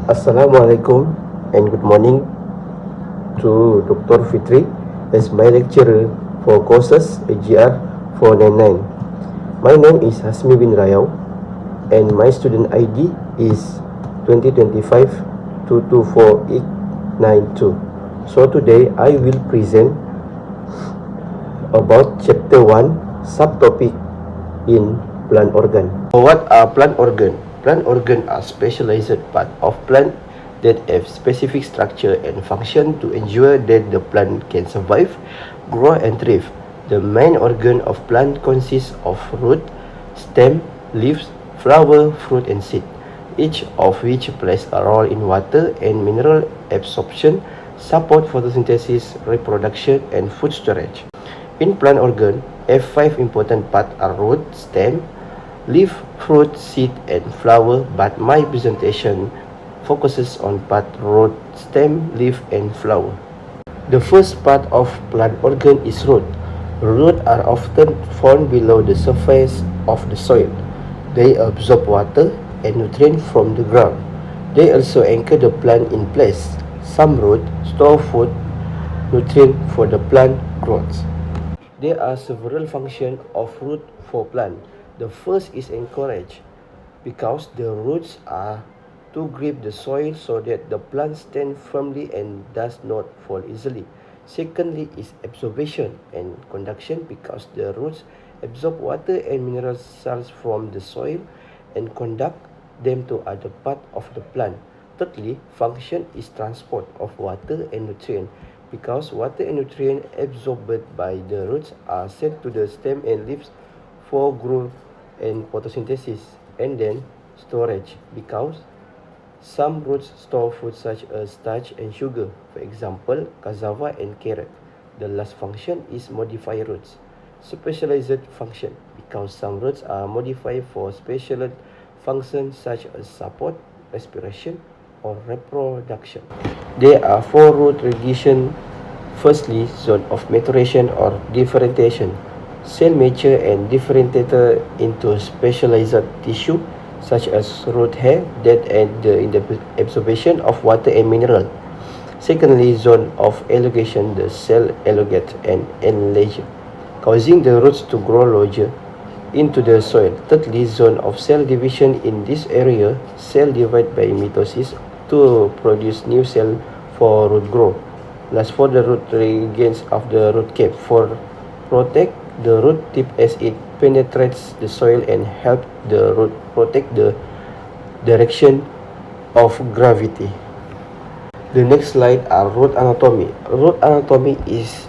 Assalamualaikum and good morning to Dr. Fitri as my lecturer for courses AGR 499. My name is Hasmi bin Rayau and my student ID is 2025-224-892. So today I will present about chapter 1 subtopic in plant organ. So what are plant organ? Plant organ are specialized part of plant that have specific structure and function to ensure that the plant can survive, grow and thrive. The main organ of plant consists of root, stem, leaves, flower, fruit and seed, each of which plays a role in water and mineral absorption, support photosynthesis, reproduction and food storage. In plant organ, F5 important parts are root, stem, leaf, fruit, seed and flower, but my presentation focuses on part root, stem, leaf and flower. The first part of plant organ is root. Roots are often found below the surface of the soil. They absorb water and nutrients from the ground. They also anchor the plant in place. Some roots store food, nutrients for the plant growth. There are several functions of root for plant. The first is encourage, because the roots are to grip the soil so that the plant stands firmly and does not fall easily. Secondly is absorption and conduction, because the roots absorb water and mineral salts from the soil and conduct them to other parts of the plant. Thirdly, function is transport of water and nutrient, because water and nutrient absorbed by the roots are sent to the stem and leaves for growth and photosynthesis, and then storage, because some roots store food such as starch and sugar, for example, cassava and carrot. The last function is modify roots. Specialized function, because some roots are modified for special functions such as support, respiration, or reproduction. There are four root radiation. Firstly, zone of maturation or differentiation. Cell mature and differentiated into specialized tissue such as root hair that aid in the absorption of water and mineral. Secondly, zone of elongation. The cell elongate and enlarge, causing the roots to grow larger into the soil. Thirdly, zone of cell division. In this area, cell divide by mitosis to produce new cell for root growth. Last, for the root regains of the root cap for protect the root tip as it penetrates the soil and help the root protect the direction of gravity. The next slide are root anatomy. Root anatomy is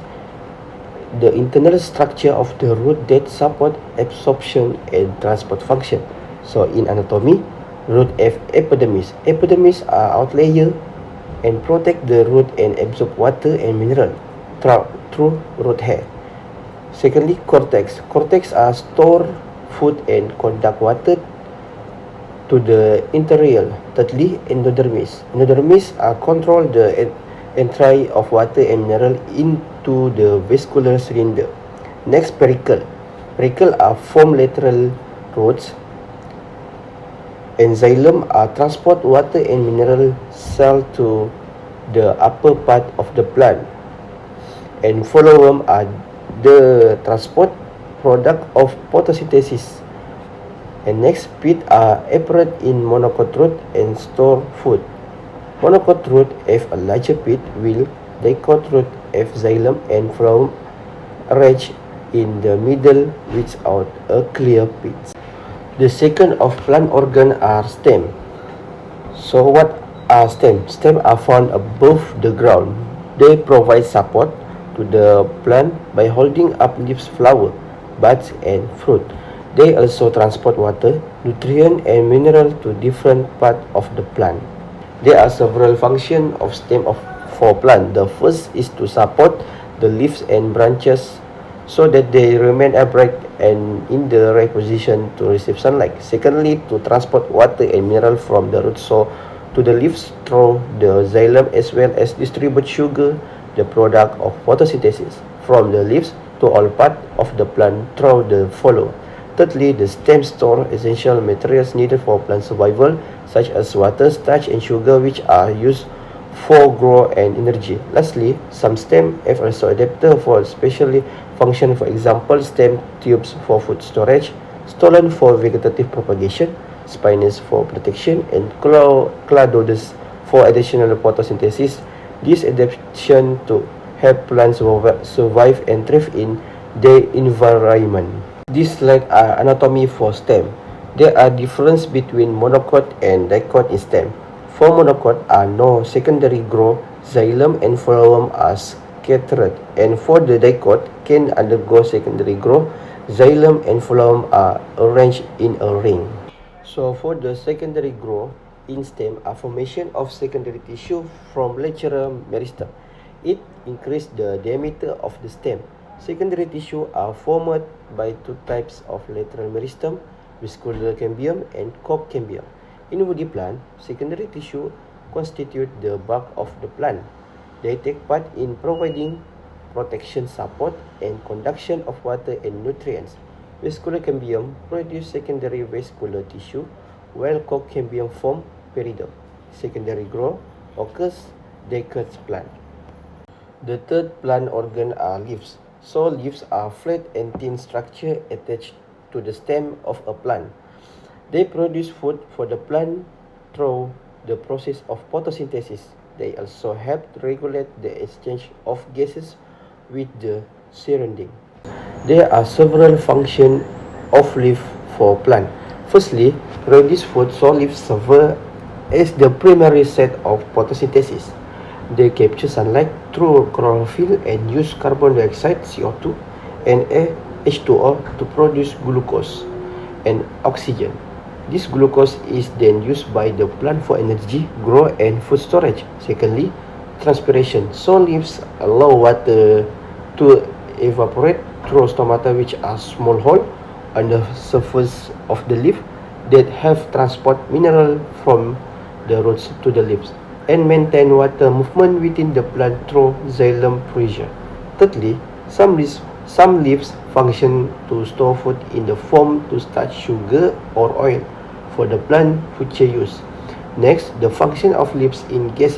the internal structure of the root that support absorption and transport function. So in anatomy, root have epidermis. Epidermis are outlayer and protect the root and absorb water and mineral through root hair. Secondly, cortex. Cortex are store food and conduct water to the interior. Thirdly, endodermis. Endodermis are control the entry of water and mineral into the vascular cylinder. Next, pericle. Pericle are form lateral roots. And xylem are transport water and mineral cell to the upper part of the plant. And phloem are the transport product of photosynthesis. And next, pit are apparent in monocot root and store food. Monocot root have a larger pit, while dicot root have xylem and phloem arranged in the middle without a clear pit. The second of plant organ are stem. So what are stem? Stem are found above the ground. They provide support to the plant by holding up leaves, flower, buds and fruit. They also transport water, nutrient and mineral to different parts of the plant. There are several functions of stem for plant. The first is to support the leaves and branches so that they remain upright and in the right position to receive sunlight. Secondly, to transport water and mineral from the root so to the leaves through the xylem, as well as distribute sugar, the product of photosynthesis, from the leaves to all parts of the plant through the phloem. Thirdly, the stem store essential materials needed for plant survival, such as water, starch, and sugar, which are used for growth and energy. Lastly, some stem have also adapted for specially function, for example, stem tubes for food storage, stolon for vegetative propagation, spinous for protection, and cladodes for additional photosynthesis. This adaptation to help plants survive and thrive in their environment. This slide are anatomy for stem. There are differences between monocot and dicot in stem. For monocot are no secondary growth, xylem and phloem are scattered, and for the dicot can undergo secondary growth, xylem and phloem are arranged in a ring. So for the secondary growth in stem are formation of secondary tissue from lateral meristem. It increases the diameter of the stem. Secondary tissue are formed by two types of lateral meristem, vascular cambium and cork cambium. In woody plant, secondary tissue constitute the bulk of the plant. They take part in providing protection, support, and conduction of water and nutrients. Vascular cambium produce secondary vascular tissue, while cork cambium form peridium. Secondary growth occurs decades plant. The third plant organ are leaves. So leaves are flat and thin structure attached to the stem of a plant. They produce food for the plant through the process of photosynthesis. They also help to regulate the exchange of gases with the surrounding. There are several functions of leaf for plant. Firstly, produce food, so leaves serve as the primary set of photosynthesis. They capture sunlight through chlorophyll and use carbon dioxide (CO2) and H2O to produce glucose and oxygen. This glucose is then used by the plant for energy, growth, and food storage. Secondly, transpiration. So leaves allow water to evaporate through stomata, which are small holes on the surface of the leaf that have transport mineral from the roots to the leaves, and maintain water movement within the plant through xylem pressure. Thirdly, some leaves function to store food in the form to starch, sugar, or oil for the plant future use. Next, the function of leaves in gas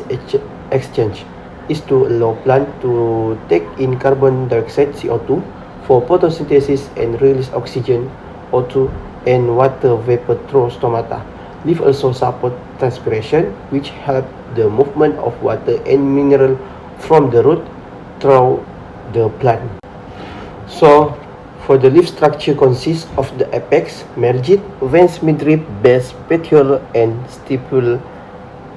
exchange is to allow plant to take in carbon dioxide (CO2) for photosynthesis and release oxygen (O2) and water vapor through stomata. Leaf also support transpiration, which help the movement of water and mineral from the root through the plant. So, for the leaf structure consists of the apex, margin, veins, midrib, base, petiole, and stipule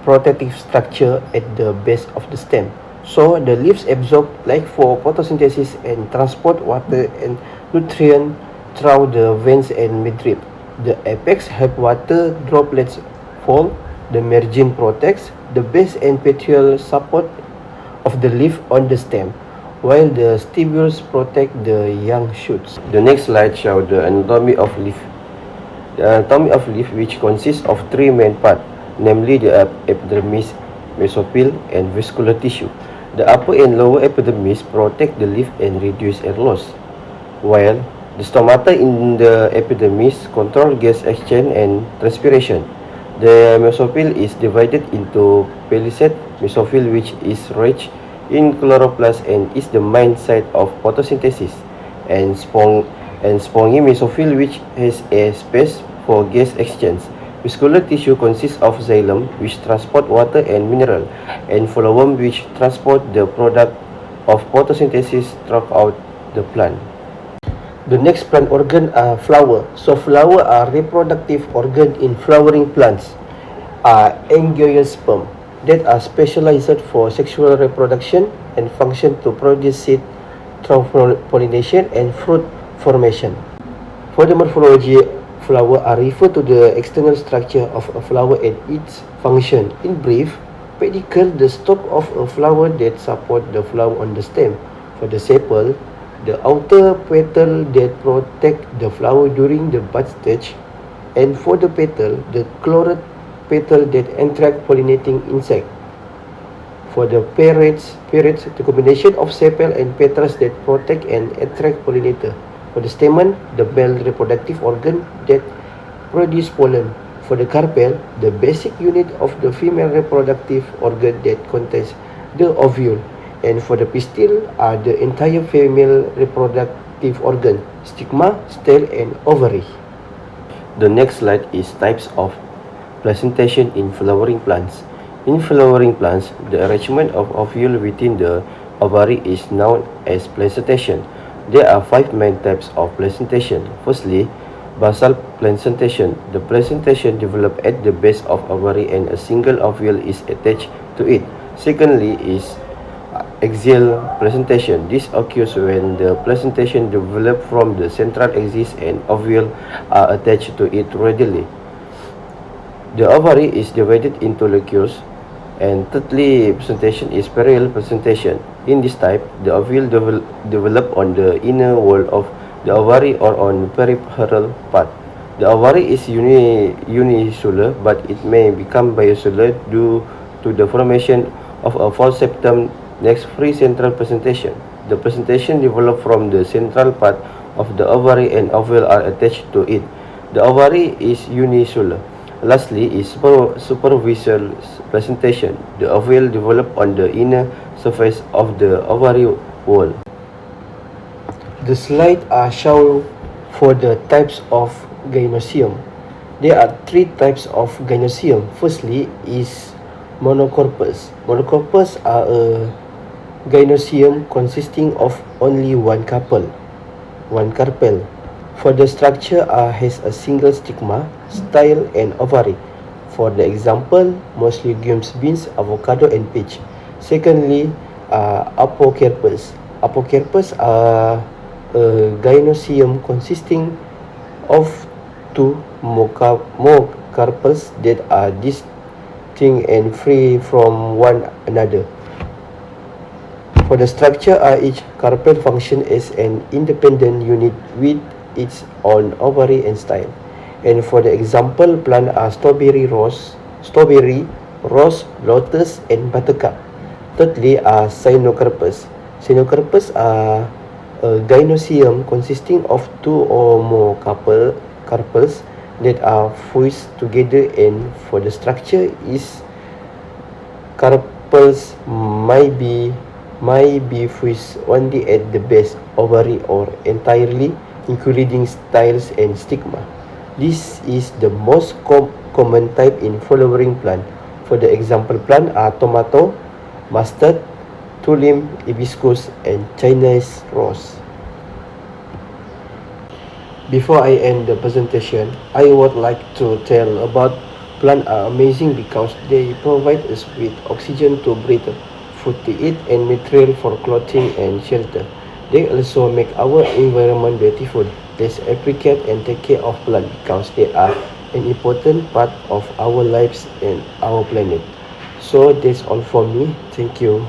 protective structure at the base of the stem. So, the leaves absorb light for photosynthesis and transport water and nutrient through the veins and midrib. The apex help water droplets fall, the margin protects the base and petiole support of the leaf on the stem, while the stipules protect the young shoots. The next slide shows the anatomy of leaf. The anatomy of leaf, which consists of three main parts, namely the epidermis, mesophyll, and vascular tissue. The upper and lower epidermis protect the leaf and reduce air loss, while the stomata in the epidermis control gas exchange and transpiration. The mesophyll is divided into palisade mesophyll, which is rich in chloroplast and is the main site of photosynthesis, and spongy mesophyll, which has a space for gas exchange. Vascular tissue consists of xylem, which transport water and mineral, and phloem, which transport the product of photosynthesis throughout the plant. The next plant organ are flower. So flower are reproductive organ in flowering plants. Are angiosperm that are specialized for sexual reproduction and function to produce seed through pollination and fruit formation. For the morphology, flower are referred to the external structure of a flower and its function. In brief, pedicle, the stalk of a flower that support the flower on the stem. For the sepal, the outer petal that protect the flower during the bud stage, and for the petal, the clothed petal that attract pollinating insect. For the parrots, the combination of sepal and petals that protect and attract pollinator. For the stamen, the male reproductive organ that produce pollen. For the carpel, the basic unit of the female reproductive organ that contains the ovule. And for the pistil are the entire female reproductive organ, stigma, stele, and ovary. The next slide is types of placentation in flowering plants. In flowering plants, the arrangement of ovule within the ovary is known as placentation. There are 5 main types of placentation. Firstly, basal placentation. The placentation develops at the base of ovary and a single ovule is attached to it. Secondly is axial placentation. This occurs when the placentation develops from the central axis and ovule are attached to it readily. The ovary is divided into locules. And thirdly, placentation is perineal placentation. In this type, the ovule develop on the inner wall of the ovary or on peripheral part. The ovary is unicellular, but it may become bicellular due to the formation of a false septum next free central placentation. The placentation develop from the central part of the ovary and ovule are attached to it. The ovary is unicellular. Lastly is superficial placentation. The ovule develop on the inner surface of the ovary wall. The slide are shown for the types of gynecium. There are 3 types of gynecium. Firstly is monocarpus. Monocarpus are a gynecium consisting of only one carpel. For the structure has a single stigma, style, and ovary. For the example, most legumes, beans, avocado, and peach. Secondly, apocarpus. Apocarpus are a gynecium consisting of 2 monocarpels that are distinct and free from one another. For the structure, each carpel functions as an independent unit with its own ovary and style. And for the example, plant are strawberry, rose, lotus, and buttercup. Thirdly are cyanocarpus. Cyanocarpus are a gynecium consisting of 2 or more carpels that are fused together, and for the structure is carpels might be fused only at the base, ovary, or entirely, including styles and stigma. This is the most common type in flowering plant. For the example plant are tomato, mustard, tulium, hibiscus, and Chinese rose. Before I end the presentation, I would like to tell about plants are amazing because they provide us with oxygen to breathe, food to eat, and material for clothing and shelter. They also make our environment beautiful. Let's appreciate and take care of plants because they are an important part of our lives and our planet. So that's all for me. Thank you.